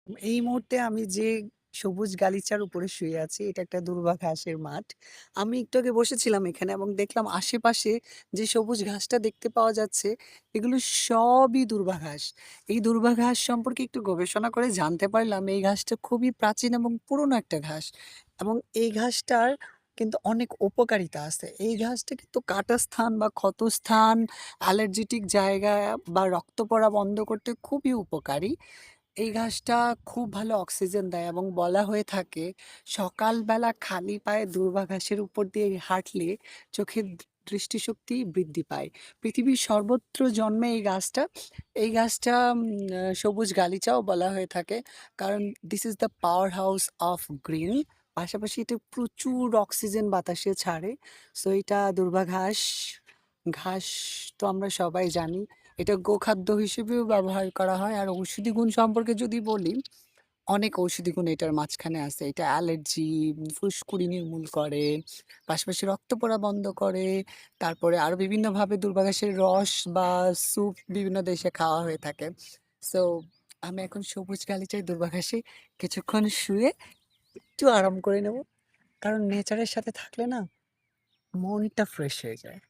এই মুহূর্তে আমি যে সবুজ গালিচার উপরে শুয়ে আছি, এটা একটা দূর্বা ঘাসের মাঠ। আমি একটু আগে বসেছিলাম এখানে এবং দেখলাম আশেপাশে যে সবুজ ঘাসটা দেখতে পাওয়া যাচ্ছে, এগুলো সবই দূর্বা ঘাস। এই দূর্বা ঘাস সম্পর্কে একটু গবেষণা করে জানতে পারলাম এই ঘাসটা খুবই প্রাচীন এবং পুরনো একটা ঘাস এবং এই ঘাসটার কিন্তু অনেক উপকারিতা আছে। এই ঘাসটা কিন্তু কাটা স্থান বা ক্ষতস্থান, অ্যালার্জেটিক জায়গা বা রক্ত পড়া বন্ধ করতে খুবই উপকারী। এই ঘাসটা খুব ভালো অক্সিজেন দেয় এবং বলা হয়ে থাকে সকালবেলা খালি পায়ে দূর্বা ঘাসের উপর দিয়ে হাঁটলে চোখের দৃষ্টিশক্তি বৃদ্ধি পায়। পৃথিবীর সর্বত্র জন্মে এই গাছটা। এই গাছটা সবুজ গালিচাও বলা হয়ে থাকে। কারণ this is the power house of green. পাশাপাশি এটা প্রচুর অক্সিজেন বাতাসে ছাড়ে। সো এটা দূর্বা ঘাস। ঘাস তো আমরা সবাই জানি। এটা গোখাদ্য হিসেবেও ব্যবহার করা হয়। আর ঔষধি গুণ সম্পর্কে যদি বলি, অনেক ঔষধি গুণ এটার মাঝখানে আছে। এটা অ্যালার্জি, ফুসকুড়ি নির্মূল করে, পাশাপাশি রক্ত পড়া বন্ধ করে। তারপরে আরো বিভিন্নভাবে দূর্বা ঘাসের রস বা স্যুপ বিভিন্ন দেশে খাওয়া হয়ে থাকে। সো আমি এখন সবুজ গালিচায় দূর্বা ঘাসে কিছুক্ষণ শুয়ে একটু আরাম করে নেব। কারণ নেচারের সাথে থাকলে না মনটা ফ্রেশ হয়ে যায়।